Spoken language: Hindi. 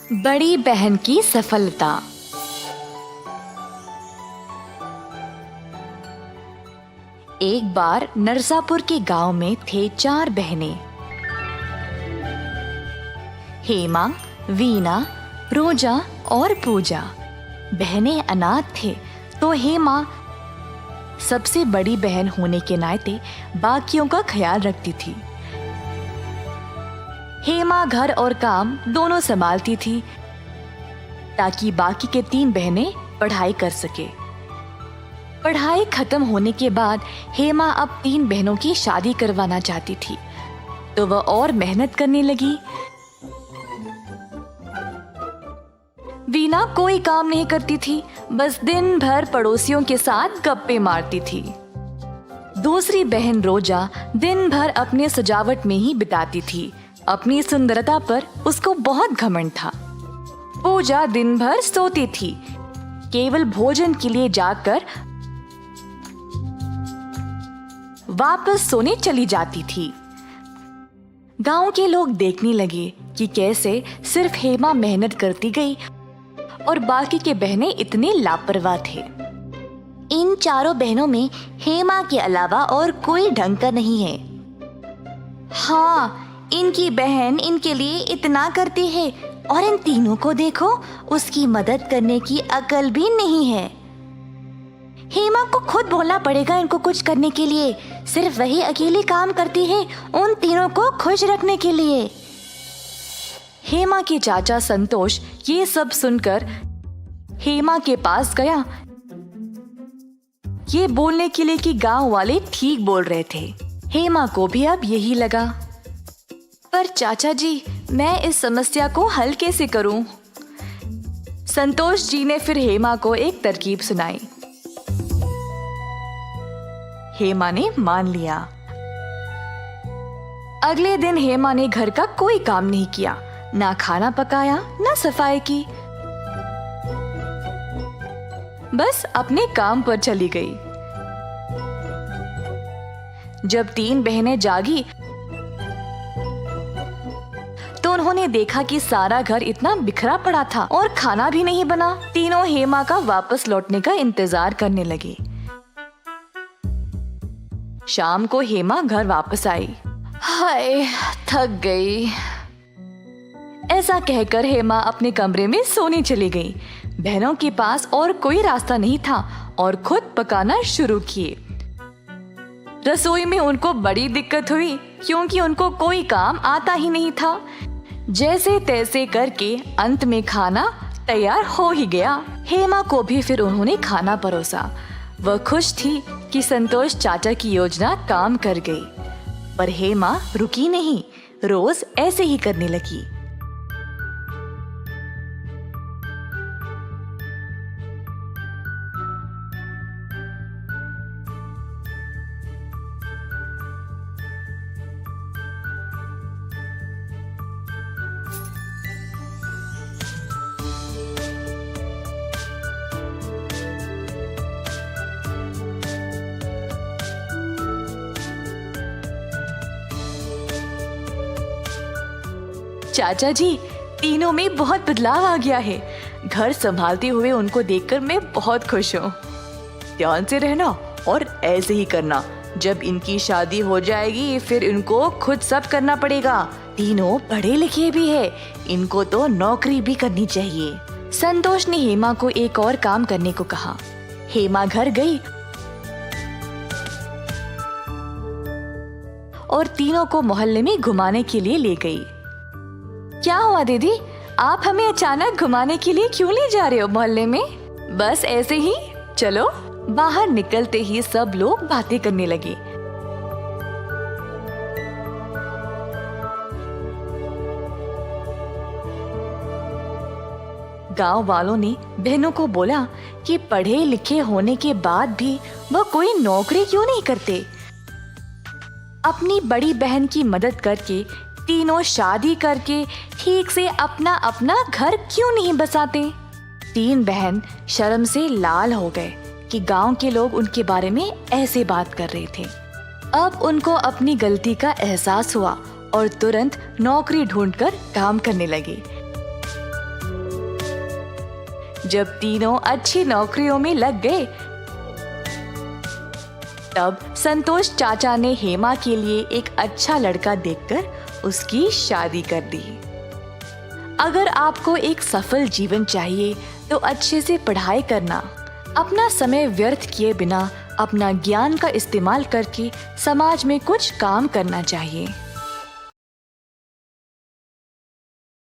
बड़ी बहन की सफलता। एक बार नरसापुर के गांव में थे 4 बहनें। हेमा, वीना, रोजा और पूजा। बहनें अनाथ थे तो हेमा सबसे बड़ी बहन होने के नाते बाकियों का ख्याल रखती थी। हेमा घर और काम दोनों संभालती थी ताकि बाकी के 3 बहनें पढ़ाई कर सके। पढ़ाई खत्म होने के बाद हेमा अब 3 बहनों की शादी करवाना चाहती थी तो वह और मेहनत करने लगी। वीना कोई काम नहीं करती थी, बस दिन भर पड़ोसियों के साथ गप्पे मारती थी। दूसरी बहन रोजा दिन भर अपने सजावट में ही बिताती थी। अपनी सुंदरता पर उसको बहुत घमंड था। पूजा दिन भर सोती थी, केवल भोजन के लिए जाकर वापस सोने चली जाती थी। गांव के लोग देखने लगे कि कैसे सिर्फ हेमा मेहनत करती गई और बाकी के बहनें इतने लापरवाह थे। इन 4 बहनों में हेमा के अलावा और कोई ढंग का नहीं है। हाँ, इनकी बहन इनके लिए इतना करती है और इन तीनों को देखो, उसकी मदद करने की अकल भी नहीं है। हेमा को खुद बोलना पड़ेगा इनको कुछ करने के लिए। सिर्फ वही अकेली काम करती है उन तीनों को खुश रखने के लिए। हेमा के चाचा संतोष ये सब सुनकर हेमा के पास गया, ये बोलने के लिए कि गांव वाले ठीक बोल रहे थे। हेमा को भी अब यही लगा, पर चाचा जी, मैं इस समस्या को हल कैसे करूं? संतोष जी ने फिर हेमा को एक तरकीब सुनाई। हेमा ने मान लिया। अगले दिन हेमा ने घर का कोई काम नहीं किया, ना खाना पकाया, ना सफाई की, बस अपने काम पर चली गई। जब 3 बहनें जागी तो उन्होंने देखा कि सारा घर इतना बिखरा पड़ा था और खाना भी नहीं बना। तीनों हेमा का वापस लौटने का इंतजार करने लगे। शाम को हेमा घर वापस आई। हाय, थक गई, ऐसा कहकर हेमा अपने कमरे में सोने चली गई। बहनों के पास और कोई रास्ता नहीं था और खुद पकाना शुरू किए। रसोई में उनको बड़ी दिक्कत हुई क्योंकि उनको कोई काम आता ही नहीं था। जैसे तैसे करके अंत में खाना तैयार हो ही गया। हेमा को भी फिर उन्होंने खाना परोसा। वह खुश थी कि संतोष चाचा की योजना काम कर गई, पर हेमा रुकी नहीं, रोज ऐसे ही करने लगी। चाचा जी, तीनों में बहुत बदलाव आ गया है। घर संभालते हुए उनको देखकर मैं बहुत खुश हूँ। ध्यान से रहना और ऐसे ही करना। जब इनकी शादी हो जाएगी फिर इनको खुद सब करना पड़ेगा। तीनों पढ़े लिखे भी है, इनको तो नौकरी भी करनी चाहिए। संतोष ने हेमा को एक और काम करने को कहा। हेमा घर गई और तीनों को मोहल्ले में घुमाने के लिए ले गई। क्या हुआ दीदी, आप हमें अचानक घुमाने के लिए क्यों ले जा रहे हो मोहल्ले में? बस ऐसे ही, चलो। बाहर निकलते ही सब लोग बातें करने लगे। गांव वालों ने बहनों को बोला कि पढ़े लिखे होने के बाद भी वह कोई नौकरी क्यों नहीं करते। अपनी बड़ी बहन की मदद करके तीनों शादी करके ठीक से अपना अपना घर क्यों नहीं बसाते? 3 बहन शर्म से लाल हो गए कि गांव के लोग उनके बारे में ऐसे बात कर रहे थे। अब उनको अपनी गलती का एहसास हुआ और तुरंत नौकरी ढूंढकर काम करने लगे। जब तीनों अच्छी नौकरियों में लग गए, तब संतोष चाचा ने हेमा के लिए एक अच्छा लड़का देखकर उसकी शादी कर दी। अगर आपको एक सफल जीवन चाहिए तो अच्छे से पढ़ाई करना, अपना समय व्यर्थ किए बिना अपना ज्ञान का इस्तेमाल करके समाज में कुछ काम करना चाहिए।